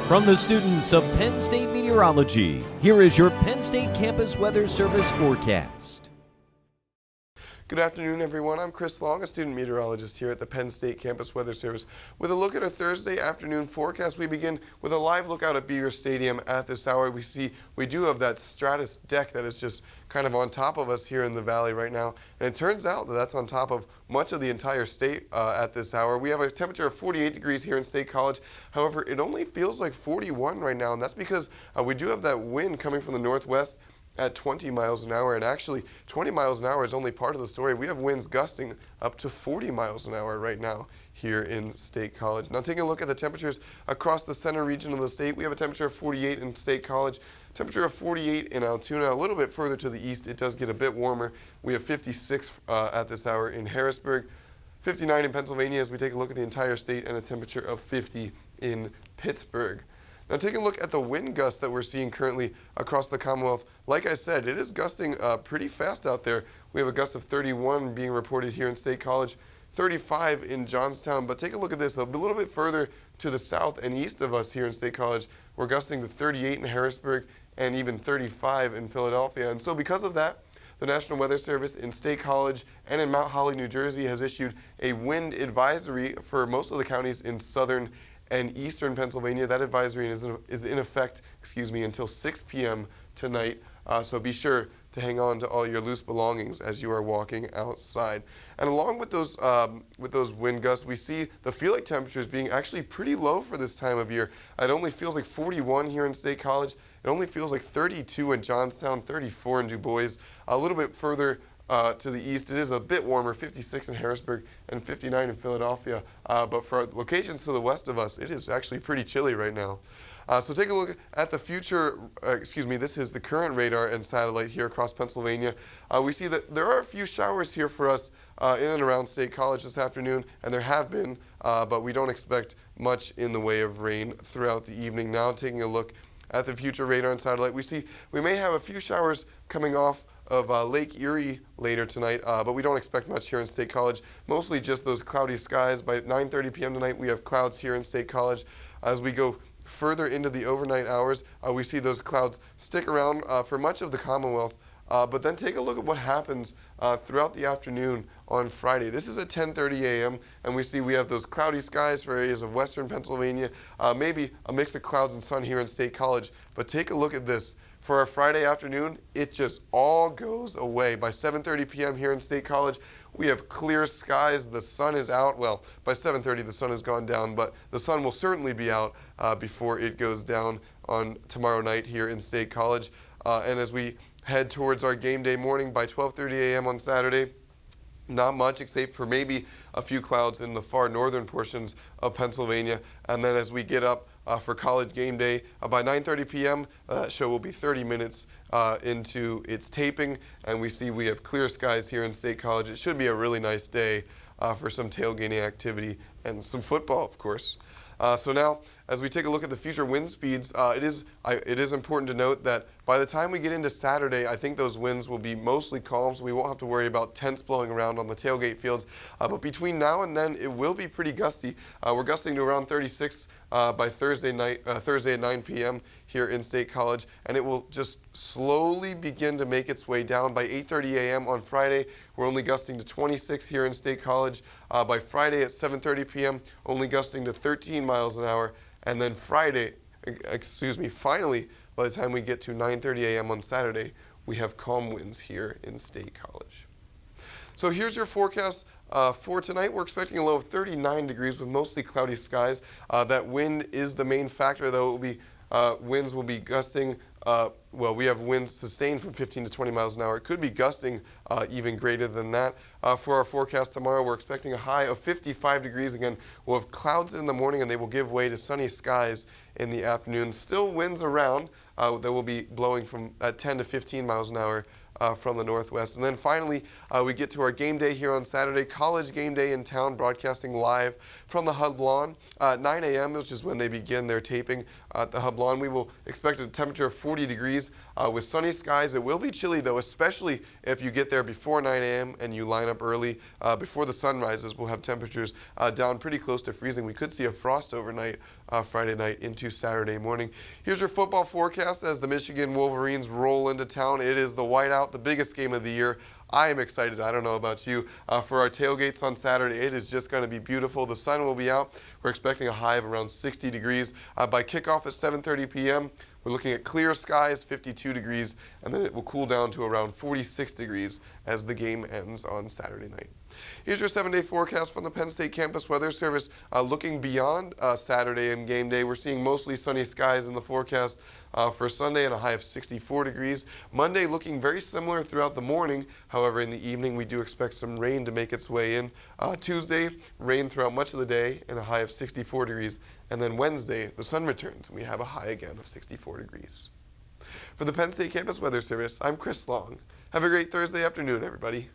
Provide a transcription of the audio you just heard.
From the students of Penn State Meteorology, here is your Penn State Campus Weather Service forecast. Good afternoon, everyone. I'm Chris Long, a student meteorologist here at the Penn State Campus Weather Service. With a look at our Thursday afternoon forecast, we begin with a live look out at Beaver Stadium. At this hour, we do have that stratus deck that is just kind of on top of us here in the valley right now. And it turns out that that's on top of much of the entire state at this hour. We have a temperature of 48 degrees here in State College. However, it only feels like 41 right now, and that's because we do have that wind coming from the northwest at 20 miles an hour, and actually 20 miles an hour is only part of the story. We have winds gusting up to 40 miles an hour right now here in State College. Now taking a look at the temperatures across the center region of the state, we have a temperature of 48 in State College, temperature of 48 in Altoona. A little bit further to the east, it does get a bit warmer. We have 56 at this hour in Harrisburg, 59 in Pennsylvania as we take a look at the entire state, and a temperature of 50 in Pittsburgh. Now taking a look at the wind gusts that we're seeing currently across the Commonwealth, like I said, it is gusting pretty fast out there. We have a gust of 31 being reported here in State College, 35 in Johnstown, but take a look at this, a little bit further to the south and east of us here in State College, we're gusting to 38 in Harrisburg and even 35 in Philadelphia. And so because of that, the National Weather Service in State College and in Mount Holly, New Jersey has issued a wind advisory for most of the counties in southern and eastern Pennsylvania. That advisory is in effect, until 6 p.m. tonight. So be sure to hang on to all your loose belongings as you are walking outside. And along with those wind gusts, we see the feel-like temperatures being actually pretty low for this time of year. It only feels like 41 here in State College. It only feels like 32 in Johnstown, 34 in Du Bois. A little bit further to the east, it is a bit warmer, 56 in Harrisburg and 59 in Philadelphia. But for our locations to the west of us, it is actually pretty chilly right now. So take a look at the future, this is the current radar and satellite here across Pennsylvania. We see that there are a few showers here for us in and around State College this afternoon, and there have been, but we don't expect much in the way of rain throughout the evening. Now taking a look at the future radar and satellite, we see we may have a few showers coming off of Lake Erie later tonight, but we don't expect much here in State College. Mostly just those cloudy skies. By 9:30 p.m. tonight, we have clouds here in State College. As we go further into the overnight hours, we see those clouds stick around for much of the Commonwealth. But then take a look at what happens throughout the afternoon on Friday. This is at 10:30 a.m. and we have those cloudy skies for areas of western Pennsylvania, maybe a mix of clouds and sun here in State College. But take a look at this. For our Friday afternoon, it just all goes away. By 7:30 p.m. here in State College, we have clear skies. The sun is out. Well, by 7:30 the sun has gone down, but the sun will certainly be out before it goes down on tomorrow night here in State College. And as we head towards our game day morning by 12:30 a.m. on Saturday, not much except for maybe a few clouds in the far northern portions of Pennsylvania. And then as we get up for college game day, by 9:30 p.m., that show will be 30 minutes into its taping. And we have clear skies here in State College. It should be a really nice day for some tailgating activity and some football, of course. So now, as we take a look at the future wind speeds, it is important to note that by the time we get into Saturday, I think those winds will be mostly calm, so we won't have to worry about tents blowing around on the tailgate fields. But between now and then, it will be pretty gusty. We're gusting to around 36 by Thursday at 9 p.m. here in State College, and it will just slowly begin to make its way down. By 8:30 a.m. on Friday, we're only gusting to 26 here in State College. By Friday at 7:30 p.m., only gusting to 13 miles an hour. And then finally, by the time we get to 9:30 a.m. on Saturday, we have calm winds here in State College. So here's your forecast for tonight. We're expecting a low of 39 degrees with mostly cloudy skies. That wind is the main factor, though. Winds will be gusting. We have winds sustained from 15 to 20 miles an hour. It could be gusting even greater than that. For our forecast tomorrow, we're expecting a high of 55 degrees. Again, we'll have clouds in the morning, and they will give way to sunny skies in the afternoon. Still winds around that will be blowing from at 10 to 15 miles an hour from the northwest. And then finally, we get to our game day here on Saturday, college game day in town, broadcasting live from the Hub Lawn. 9 a.m., which is when they begin their taping at the Hub Lawn. We will expect a temperature of 40 degrees. with sunny skies. It will be chilly, though, especially if you get there before 9 a.m. and you line up early. Before the sun rises, we'll have temperatures down pretty close to freezing. We could see a frost overnight Friday night into Saturday morning. Here's your football forecast as the Michigan Wolverines roll into town. It is the whiteout, the biggest game of the year. I am excited. I don't know about you. For our tailgates on Saturday, it is just going to be beautiful. The sun will be out. We're expecting a high of around 60 degrees. By kickoff at 7:30 p.m., we're looking at clear skies, 52 degrees, and then it will cool down to around 46 degrees as the game ends on Saturday night. Here's your 7-day forecast from the Penn State Campus Weather Service. Looking beyond Saturday and game day, we're seeing mostly sunny skies in the forecast for Sunday and a high of 64 degrees. Monday looking very similar throughout the morning. However, in the evening, we do expect some rain to make its way in. Tuesday, rain throughout much of the day and a high of 64 degrees. And then Wednesday, the sun returns and we have a high again of 64 degrees. For the Penn State Campus Weather Service, I'm Chris Long. Have a great Thursday afternoon, everybody.